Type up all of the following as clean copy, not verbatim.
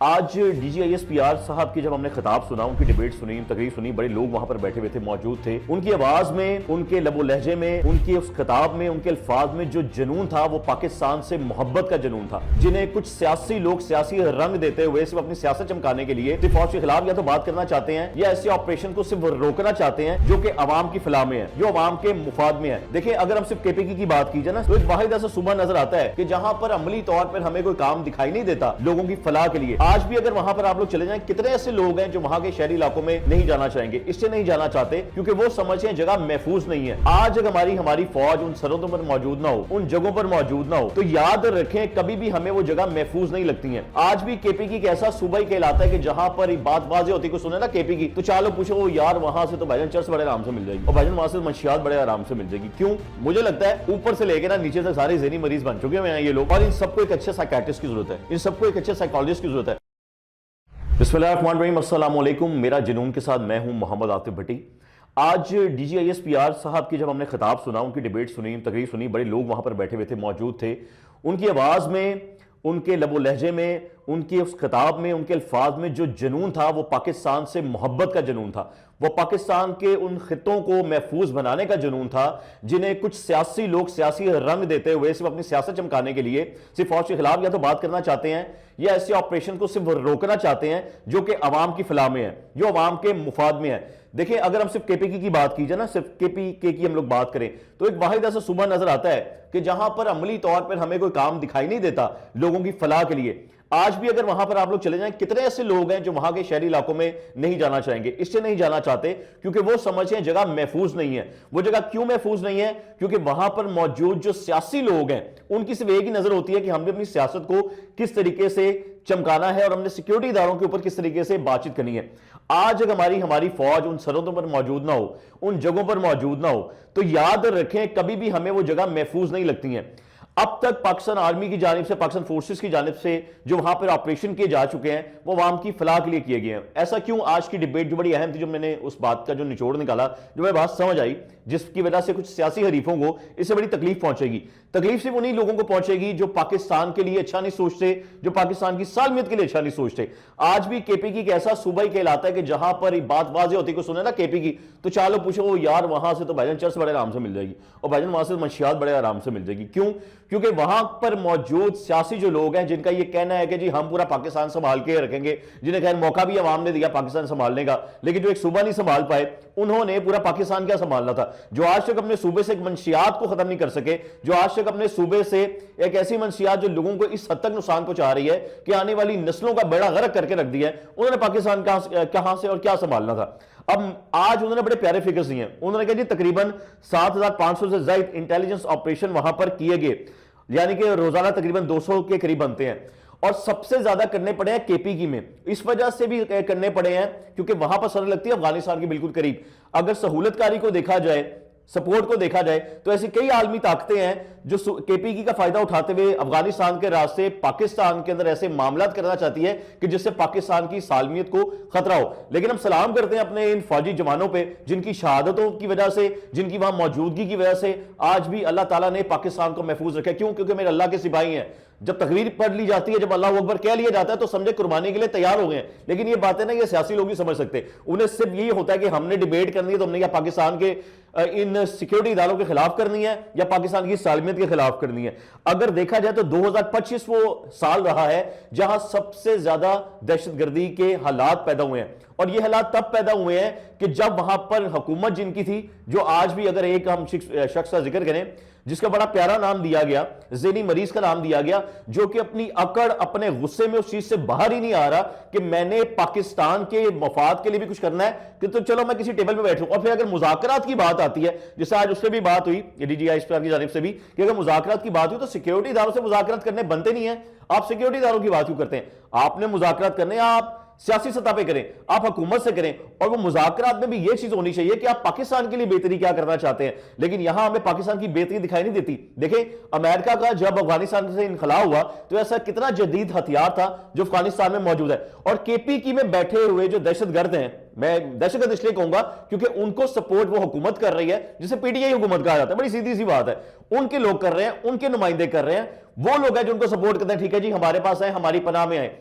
आज DGIS-PR साहब की जब हमने खिताब सुना, उनकी डिबेट सुनी, तकरीर सुनी, बड़े लोग वहां पर बैठे हुए थे, मौजूद थे। उनकी आवाज में, उनके लबो लहजे में, उनके उस खिताब में, उनके अल्फाज में जो जुनून था वो पाकिस्तान से मोहब्बत का जुनून था, जिन्हें कुछ सियासी लोग सियासी रंग देते हुए सिर्फ अपनी सियासत चमकाने के लिए सिर्फ फौज के खिलाफ या तो बात करना चाहते हैं या ऐसे ऑपरेशन को सिर्फ रोकना चाहते हैं जो कि अवाम की फलाह में है, जो अवाम के मुफाद में है। देखिए, अगर हम सिर्फ KPK की बात की जाए ना, तो एक वाहिद ऐसा सूबा नजर आता है कि जहां पर अमली तौर पर हमें कोई काम दिखाई नहीं देता लोगों की फलाह के लिए। आज भी अगर वहां पर आप लोग चले जाएं, कितने ऐसे लोग हैं जो वहां के शहरी इलाकों में नहीं जाना चाहेंगे, इससे नहीं जाना चाहते क्योंकि वो समझते हैं जगह महफूज नहीं है। आज अगर हमारी फौज उन सरहदों पर मौजूद ना हो, उन जगहों पर मौजूद ना हो, तो याद रखें कभी भी हमें वो जगह महफूज नहीं लगती है। आज भी KPK एक ऐसा सूबा ही कहलाता है कि जहां पर बात वाज़ेह होती है, सुने ना KPK, तो चालो पूछो वो यार वहां से तो भाईजान चर्च बड़े आराम से मिल जाएगी और भाईजान वहां से मंशियात बड़े आराम से मिल जाएगी। क्यों? मुझे लगता है ऊपर से लेकर ना नीचे तक सारे ज़हनी मरीज बन चुके हैं ये लोग, और इन सबको एक अच्छे साइकियाट्रिस्ट की जरूरत है, इन सबको एक अच्छे साइकोलॉजिस्ट की जरूरत है। बिस्मिल्लाहिर्रहमानिर्रहीम, अस्सलाम वालेकुम। मेरा जुनून के साथ मैं हूं मोहम्मद आतिफ भट्टी। आज DGIS-PR साहब की जब हमने खिताब सुना, उनकी डिबेट सुनी, तकरीर सुनी, बड़े लोग वहां पर बैठे हुए थे, मौजूद थे। उनकी आवाज में, उनके लबो लहजे में, उनके उस खिताब में, उनके अल्फाज में जो जुनून था वो पाकिस्तान से मोहब्बत का जुनून था, वो पाकिस्तान के उन खितों को महफूज बनाने का जुनून था, जिन्हें कुछ सियासी लोग सियासी रंग देते हुए सिर्फ अपनी सियासत चमकाने के लिए सिर्फ फौज के खिलाफ या तो बात करना चाहते हैं या ऐसे ऑपरेशन को सिर्फ रोकना चाहते हैं जो कि अवाम की फलाह में है, जो अवाम के मुफाद में है। देखिए, अगर हम सिर्फ KPK की बात की जाए ना, सिर्फ KPK की हम लोग बात करें, तो एक वाहिद ऐसा सूबा नजर आता है कि जहां पर अमली तौर पर हमें कोई काम दिखाई नहीं देता लोगों की फलाह के लिए। आज भी अगर वहां पर आप लोग चले जाएं, कितने ऐसे लोग हैं जो वहां के शहरी इलाकों में नहीं जाना चाहेंगे, इससे नहीं जाना चाहते क्योंकि वो समझते हैं जगह महफूज नहीं है। वो जगह क्यों महफूज नहीं है? क्योंकि वहां पर मौजूद जो सियासी लोग हैं उनकी सिर्फ एक ही नजर होती है कि हमने अपनी सियासत को किस तरीके से चमकाना है और हमने सिक्योरिटी इदारों के ऊपर किस तरीके से बातचीत करनी है। आज अगर हमारी फौज उन सरहदों पर मौजूद ना हो, उन जगहों पर मौजूद ना हो, तो याद रखें कभी भी हमें वो जगह महफूज नहीं लगती है। अब तक पाकिस्तान आर्मी की जानिब से, पाकिस्तान फोर्सेस की जानिब से जो वहां पर ऑपरेशन किए जा चुके हैं वो अवाम की फलाह के लिए किए गए हैं। ऐसा क्यों? आज की डिबेट जो बड़ी अहम थी, जो मैंने उस बात का जो निचोड़ निकाला, जो मैं बात समझ आई, जिसकी वजह से कुछ सियासी हरीफों को इससे बड़ी तकलीफ पहुंचेगी। तकलीफ सिर्फ उन्हीं लोगों को पहुंचेगी जो पाकिस्तान के लिए अच्छा नहीं सोचते, जो पाकिस्तान की सालमियत के लिए अच्छा नहीं सोचते। आज भी KPK एक ऐसा सूबा ही कहलाता है कि जहां पर बात वाज़ेह होती है, सुने ना KPK, तो चालो पूछो वो यार वहां से तो भाईजान चर्च बड़े आराम से मिल जाएगी और भाईजान वहां से मंशियात बड़े आराम से मिल जाएगी। क्यों? क्योंकि वहां पर मौजूद सियासी जो लोग हैं जिनका ये कहना है कि जी हम पूरा पाकिस्तान संभाल के रखेंगे, जिन्हें खैर मौका भी अवाम ने दिया पाकिस्तान संभालने का, लेकिन जो एक सूबा नहीं संभाल पाए, उन्होंने पूरा पाकिस्तान क्या संभालना था। जो आज तक अपने सूबे से एक मंशियात को खत्म नहीं कर सके, जो आज तक अपने सूबे से एक ऐसी मंशियात जो लोगों को इस हद तक नुकसान पहुंचा रही है कि आने वाली नस्लों का बेड़ा गर्क करके रख दिया है, उन्होंने पाकिस्तान कहां से और क्या संभालना था। अब आज उन्होंने बड़े प्यारे फिगर्स दिए। उन्होंने कहा जी तकरीबन 7,500 से ज्यादा इंटेलिजेंस ऑपरेशन वहां पर किए गए, यानी कि रोजाना तकरीबन 200 के करीब बनते हैं, और सबसे ज्यादा करने पड़े हैं KPK में। इस वजह से भी करने पड़े हैं क्योंकि वहां पर सरहद लगती है अफगानिस्तान के बिल्कुल करीब। अगर सहूलतकारी को देखा जाए, सपोर्ट को देखा जाए, तो ऐसी कई आलमी ताकतें हैं जो KPK का फायदा उठाते हुए अफगानिस्तान के रास्ते पाकिस्तान के अंदर ऐसे मामलात करना चाहती है कि जिससे पाकिस्तान की सालमियत को खतरा हो। लेकिन हम सलाम करते हैं अपने इन फौजी जवानों पे जिनकी शहादतों की वजह से, जिनकी वहां मौजूदगी की वजह से आज भी अल्लाह ताला ने पाकिस्तान को महफूज रखा। क्यों? क्योंकि मेरे अल्लाह के सिपाही हैं। जब तकरीर पढ़ ली जाती है, जब अल्लाह अकबर कह लिया जाता है, तो समझे कुर्बानी के लिए तैयार हो गए हैं। लेकिन ये बातें ना ये सियासी लोग ही समझ सकते, उन्हें सिर्फ यही होता है कि हमने डिबेट करनी है तो हमने क्या पाकिस्तान के इन सिक्योरिटी इदारों के खिलाफ करनी है या पाकिस्तान की सालमियत के खिलाफ करनी है। अगर देखा जाए तो 2025 वो साल रहा है जहां सबसे ज्यादा दहशतगर्दी के हालात पैदा हुए हैं, और ये हालात तब पैदा हुए हैं कि जब वहां पर हुकूमत जिनकी थी, जो आज भी अगर एक हम शख्स का जिक्र करें जिसका बड़ा प्यारा नाम दिया गया, ज़हनी मरीज का नाम दिया गया, जो कि अपनी अकड़, अपने गुस्से में उस चीज से बाहर ही नहीं आ रहा कि मैंने पाकिस्तान के मफाद के लिए भी कुछ करना है, कि तो चलो मैं किसी टेबल पे बैठूं। और फिर अगर मुज़ाकरात की बात आती है, जैसे आज उससे भी बात हुई DGIS-PR की जानिब से भी, कि अगर मुज़ाकरात की बात हुई तो सिक्योरिटी इदारों से मुज़ाकरात करने बनते नहीं है। आप सिक्योरिटी इदारों की बात क्यों करते हैं? आपने मुज़ाकरात करने, आप सियासी सतह पे करें, आप हुकूमत से करें, और वो मुज़ाकरात में भी ये चीज होनी चाहिए कि आप पाकिस्तान के लिए बेहतरी क्या करना चाहते हैं। लेकिन यहां हमें पाकिस्तान की बेहतरी दिखाई नहीं देती। देखें, अमेरिका का जब अफगानिस्तान से इनखला हुआ तो ऐसा कितना जदीद हथियार था जो अफगानिस्तान में मौजूद है, और KPK में बैठे हुए जो दहशतगर्द हैं, मैं दहशतगर्द इसलिए कहूंगा क्योंकि उनको सपोर्ट वो हुकूमत कर रही है जिसे PTI हुकूमत कहा जाता है। बड़ी सीधी सी बात है, उनके लोग कर रहे हैं, उनके नुमाइंदे कर रहे हैं, वो लोग हैं जो उनको सपोर्ट करते हैं। ठीक है जी, हमारे पास है, हमारी पनाह में आए।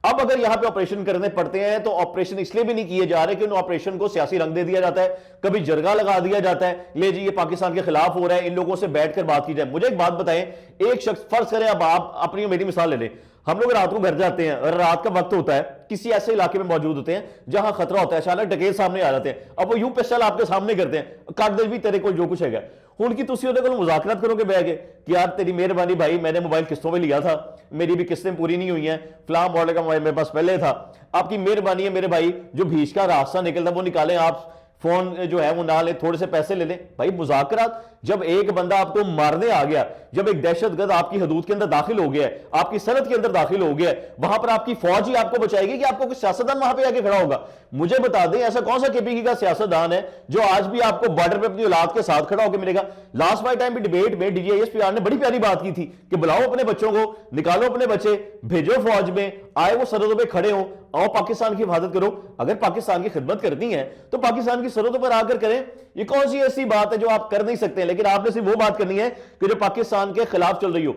अब अगर यहां पे ऑपरेशन करने पड़ते हैं तो ऑपरेशन इसलिए भी नहीं किए जा रहे कि उन ऑपरेशन को सियासी रंग दे दिया जाता है, कभी जरगा लगा दिया जाता है, ले जी ये पाकिस्तान के खिलाफ हो रहा है, इन लोगों से बैठकर बात की जाए। मुझे एक बात बताएं, एक शख्स, फर्ज करें अब आप अपनी मेरी मिसाल ले लें, हम लोग रात को घर जाते हैं और रात का वक्त होता है, किसी ऐसे इलाके में मौजूद होते हैं जहां खतरा होता है, अचानक डकैत सामने आ जाते हैं, अब वो यूं पिस्टल आपके सामने करते हैं, काट दे भी तेरे को जो कुछ है, उनकी तुसी उहदे कोल मुज़ाकरात करोगे बैठ के कि यार तेरी मेहरबानी भाई, मैंने मोबाइल किस्तों में लिया था, मेरी भी किस्तें पूरी नहीं हुई हैं, फलां मॉडल का मोबाइल मेरे पास पहले था, आपकी मेहरबानी है मेरे भाई, जो भीष का रास्ता निकलता वो निकालें, आप फोन जो है वो ना ले, थोड़े से पैसे ले लें। भाई मुज़ाकरात, जब एक बंदा आपको मारने आ गया, जब एक दहशतगर्द आपकी हदूद के अंदर दाखिल हो गया है, आपकी सरहद के अंदर दाखिल हो गया है, वहां पर आपकी फौज ही आपको बचाएगी कि आपको कोई सियासतदान वहां पे आके खड़ा होगा? मुझे बता दें, ऐसा कौन सा केपीकी का सियासतदान है जो आज भी आपको बॉर्डर पे अपनी औलाद के साथ खड़ा होकर मिलेगा? लास्ट वाइट टाइम भी डिबेट में डीजीआईएसपीआर ने बड़ी प्यारी बात की थी कि बुलाओ अपने बच्चों को, निकालो अपने बच्चे, भेजो फौज में, आए वो सरहदों पे खड़े हो, आओ पाकिस्तान की हिफाजत करो। अगर पाकिस्तान की खिदमत करनी है तो पाकिस्तान की सरहदों पर आकर करें। ये कौन सी ऐसी बात है जो आप कर नहीं सकते? लेकिन आपने सिर्फ वो बात करनी है कि जो पाकिस्तान के खिलाफ चल रही हो।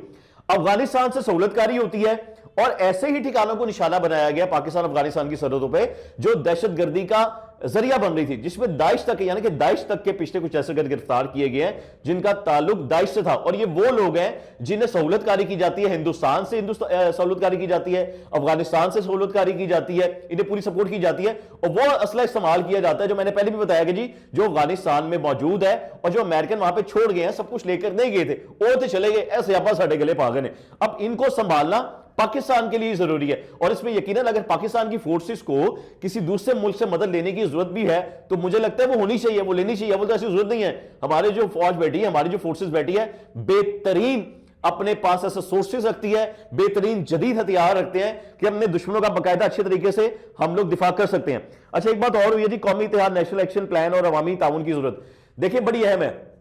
अफगानिस्तान से सहूलतकारी होती है और ऐसे ही ठिकानों को निशाना बनाया गया पाकिस्तान अफगानिस्तान की सरहदों पे जो दहशतगर्दी का जरिया बन रही थी, जिसमें दाइश तक, यानी कि दाइश तक के पिछले कुछ दहशतगर्द गिरफ्तार किए गए हैं जिनका ताल्लुक दाइश से था। और ये वो लोग हैं जिन्हें सहूलतकारी की जाती है, हिंदुस्तान से सहूलतकारी की जाती है, अफगानिस्तान से सहूलतकारी की जाती है, इन्हें पूरी सपोर्ट की जाती है और वो असला इस्तेमाल किया जाता है जो मैंने पहले भी बताया कि जी जो अफगानिस्तान में मौजूद है और जो अमेरिकन वहां पे छोड़ गए हैं, सब कुछ लेकर नहीं गए थे, वो तो चले गए, ऐसे आपा साढ़े गले पागल हैं। अब इनको संभालना पाकिस्तान के लिए जरूरी है और इसमें यकीनन अगर पाकिस्तान की फोर्सेस को किसी दूसरे मुल्क से मदद लेने की जरूरत भी है तो मुझे लगता है वो होनी चाहिए, वो लेनी चाहिए। वो तो ऐसी जरूरत नहीं है, हमारे जो फौज बैठी है, हमारी जो फोर्सेस बैठी है, बेहतरीन अपने पास ऐसे सोर्सेस रखती है, बेहतरीन जदीद हथियार रखते हैं कि अपने दुश्मनों का बाकायदा अच्छे तरीके से हम लोग दिफा कर सकते हैं। अच्छा, एक बात और हुई है जी, कौमी इत्तेहाद, नेशनल एक्शन प्लान और अवामी ताउन की जरूरत देखिए बड़ी अहम है।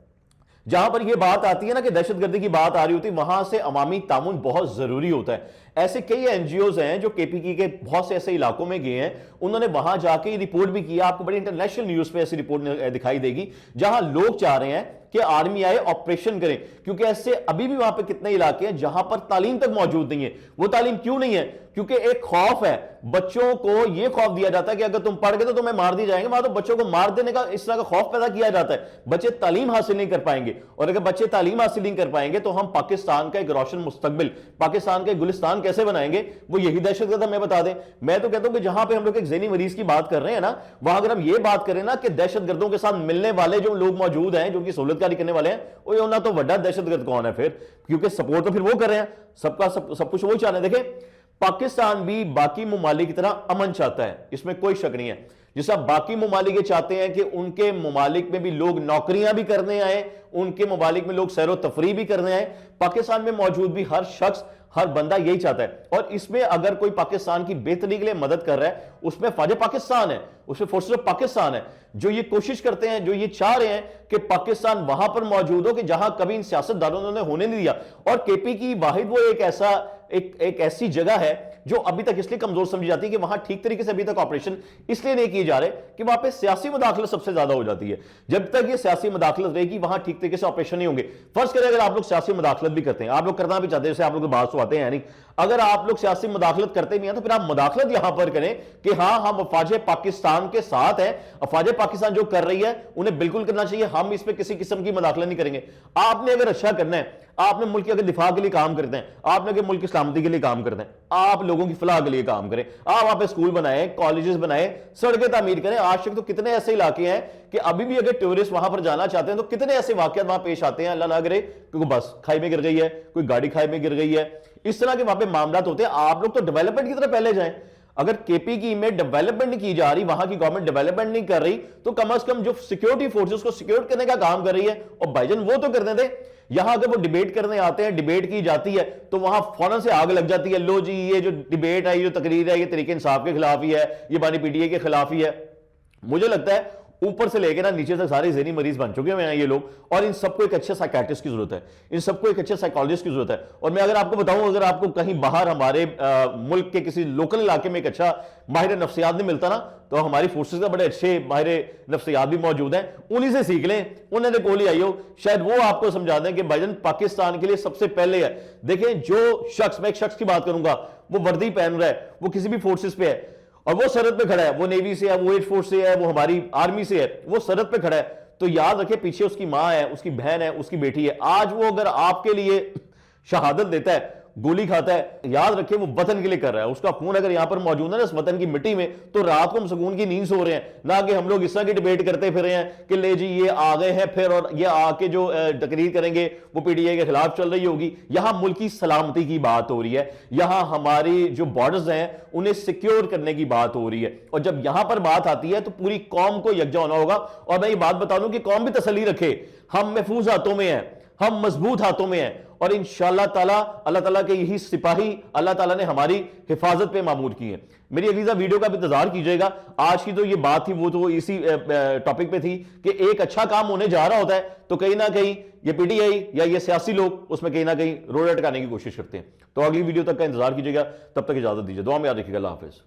जहां पर यह बात आती है ना कि दहशतगर्दी की बात आ रही होती है, वहां से अवामी ताउन बहुत जरूरी होता है। ऐसे कई एनजीओज हैं जो केपीकी के बहुत से ऐसे इलाकों में गए हैं, उन्होंने वहां जाके रिपोर्ट भी किया, आपको बड़ी इंटरनेशनल न्यूज पे ऐसी रिपोर्ट दिखाई देगी, जहां लोग चाह रहे हैं कि आर्मी आए, ऑपरेशन करें, क्योंकि ऐसे अभी भी वहां पे कितने इलाके हैं जहां पर तालीम तक मौजूद नहीं है। वो तालीम क्यों नहीं है? क्योंकि एक खौफ है, बच्चों को यह खौफ दिया जाता है कि अगर तुम पढ़ गए तो तुम्हें मार दिए जाएंगे। वहां तो बच्चों को मार देने का इस तरह का खौफ पैदा किया जाता है, बच्चे तालीम हासिल नहीं कर पाएंगे, और अगर बच्चे तालीम हासिल नहीं कर पाएंगे तो हम पाकिस्तान का एक रोशन मुस्तकबिल, पाकिस्तान का गुलिस्तान कैसे बनाएंगे? वो यही दहशतगर्द हमें बता दें। मैं तो कहता हूं कि जहां पे हम लोग एक ज़हनी मरीज की बात कर रहे हैं ना, वहां अगर हम ये बात करें ना कि दहशतगर्दों के साथ मिलने वाले जो लोग मौजूद हैं, जो उनकी सहूलतकारी करने वाले हैं, वो ना तो बड़ा दहशतगर्द कौन है फिर? क्योंकि सपोर्ट तो फिर वो कर रहे हैं, सबका सब कुछ वो चाह रहे हैं। देखें, पाकिस्तान भी बाकी ममालिक की तरह अमन चाहता है, इसमें कोई शक नहीं है। जैसा बाकी ममालिक चाहते हैं कि उनके ममालिक में भी लोग नौकरियां भी करने आए, उनके ममालिक में लोग सैरो तफरी भी करने आए, पाकिस्तान में मौजूद भी हर शख्स, हर बंदा यही चाहता है। और इसमें अगर कोई पाकिस्तान की बेहतरी के लिए मदद कर रहा है, उसमें फौज पाकिस्तान है, उसमें फोर्सेस ऑफ पाकिस्तान है, जो ये कोशिश करते हैं, जो ये चाह रहे हैं कि पाकिस्तान वहां पर मौजूद हो कि जहां कभी इन सियासतदानों ने होने नहीं दिया। और केपी की वाहिद वो एक ऐसी जगह है जो अभी तक इसलिए कमजोर समझी जाती है कि वहां ठीक तरीके से अभी तक ऑपरेशन इसलिए नहीं किए जा रहे कि वहां पे सियासी मुदाखलत सबसे ज्यादा हो जाती है। जब तक ये सियासी मुदाखलत रहेगी, वहां ठीक तरीके से ऑपरेशन नहीं होंगे। फर्ज करें अगर आप लोग सियासी मुदाखलत भी करते हैं, आप लोग करना भी चाहते हैं, जैसे आप लोग बात तो आते हैं नहीं, अगर आप लोग सियासी मुदाखलत करते भी हैं तो फिर आप मुदाखलत यहां पर करें कि हाँ हम अफवाज पाकिस्तान के साथ हैं, अफवाज पाकिस्तान जो कर रही है उन्हें बिल्कुल करना चाहिए, हम इस पर किसी किस्म की मुदाखलत नहीं करेंगे। आपने अगर अच्छा करना है, आपने मुल्क के अगर दिफा के लिए काम करते हैं, आपने अगर मुल्क की सलामती के लिए काम करते हैं, आप लोगों की फलाह के लिए काम करें, आप वहां पे स्कूल बनाए, कॉलेजेस बनाए, सड़कें तामीर करें। आज तक तो कितने ऐसे इलाके हैं कि अभी भी अगर टूरिस्ट वहां पर जाना चाहते हैं तो कितने ऐसे वाकयात वहां पेश आते हैं, अल्लाह ना करे क्योंकि बस खाई में गिर गई है, कोई गाड़ी खाई में गिर गई है, इस तरह के वहां पे मामला होते हैं। आप लोग तो डेवलपमेंट की तरफ पहले जाएं। अगर केपी की में डेवलपमेंट नहीं की जा रही, वहां की गवर्नमेंट डेवलपमेंट नहीं कर रही, तो कम से कम जो सिक्योरिटी फोर्सेस को सिक्योर करने का काम कर रही है, और भाईजान वो तो करने दे। यहां अगर वो डिबेट करने आते हैं, डिबेट की जाती है तो वहां फौरन से आग लग जाती है, लो जी ये जो डिबेट है, ये जो तकरीर है, ये तरीके इंसाफ के खिलाफ ही है, ये बानी पीटीए के खिलाफ ही है। मुझे लगता है ऊपर से लेकर ना नीचे तक सारे ज़हनी मरीज बन चुके हैं ये लोग, और इन सबको एक अच्छे साइकियाट्रिस्ट की जरूरत है, इन सबको एक अच्छे साइकोलॉजिस्ट की जरूरत है। और मैं अगर आपको बताऊं, अगर आपको कहीं बाहर हमारे मुल्क के किसी लोकल इलाके में एक अच्छा माहिर नफ्सियात नहीं मिलता ना, तो हमारी फोर्सेस का बड़े अच्छे माहिर नफ्सियात भी मौजूद हैं, उन्हीं से सीख लें, उन्होंने कोल ही आई हो, शायद वो आपको समझा दें कि भाईजान पाकिस्तान के लिए सबसे पहले है। देखें, जो शख्स, मैं एक शख्स की बात करूंगा, वो वर्दी पहन रहा है, वो किसी भी फोर्सेस पे है और वो सरहद पे खड़ा है, वो नेवी से है, वो एयरफोर्स से है, वो हमारी आर्मी से है, वो सरहद पे खड़ा है, तो याद रखे पीछे उसकी मां है, उसकी बहन है, उसकी बेटी है। आज वो अगर आपके लिए शहादत देता है, गोली खाता है, याद रखिए वो वतन के लिए कर रहा है। उसका खून अगर यहां पर मौजूद है ना इस वतन की मिट्टी में, तो रात को हम सुकून की नींद सो रहे हैं, ना कि हम लोग इस तरह की डिबेट करते फिर रहे हैं कि ले जी ये आ गए हैं फिर और ये आके जो तकरीर करेंगे वो पीटीआई के खिलाफ चल रही होगी। यहां मुल्क की सलामती की बात हो रही है, यहां हमारी जो बॉर्डर्स हैं उन्हें सिक्योर करने की बात हो रही है। और जब यहां पर बात आती है तो पूरी कौम को यकजा होना होगा। और मैं ये बात बता दूं कि कौम भी तसल्ली रखे, हम महफूज हाथों में हैं, हम मजबूत हाथों में हैं और इंशाअल्लाह ताला अल्लाह ताला के यही सिपाही अल्लाह ताला ने हमारी हिफाजत पे मामूर की है। मेरी अगली वीडियो का भी इंतजार कीजिएगा। आज की तो ये बात थी वो तो इसी टॉपिक पे थी कि एक अच्छा काम होने जा रहा होता है तो कहीं ना कहीं ये पीटीआई या ये सियासी लोग उसमें कहीं ना कहीं रोड अटकाने की कोशिश करते हैं। तो अगली वीडियो तक का इंतजार कीजिएगा, तब तक इजाजत दीजिए, दुआ में याद रखिएगा। अल्लाह हाफिज।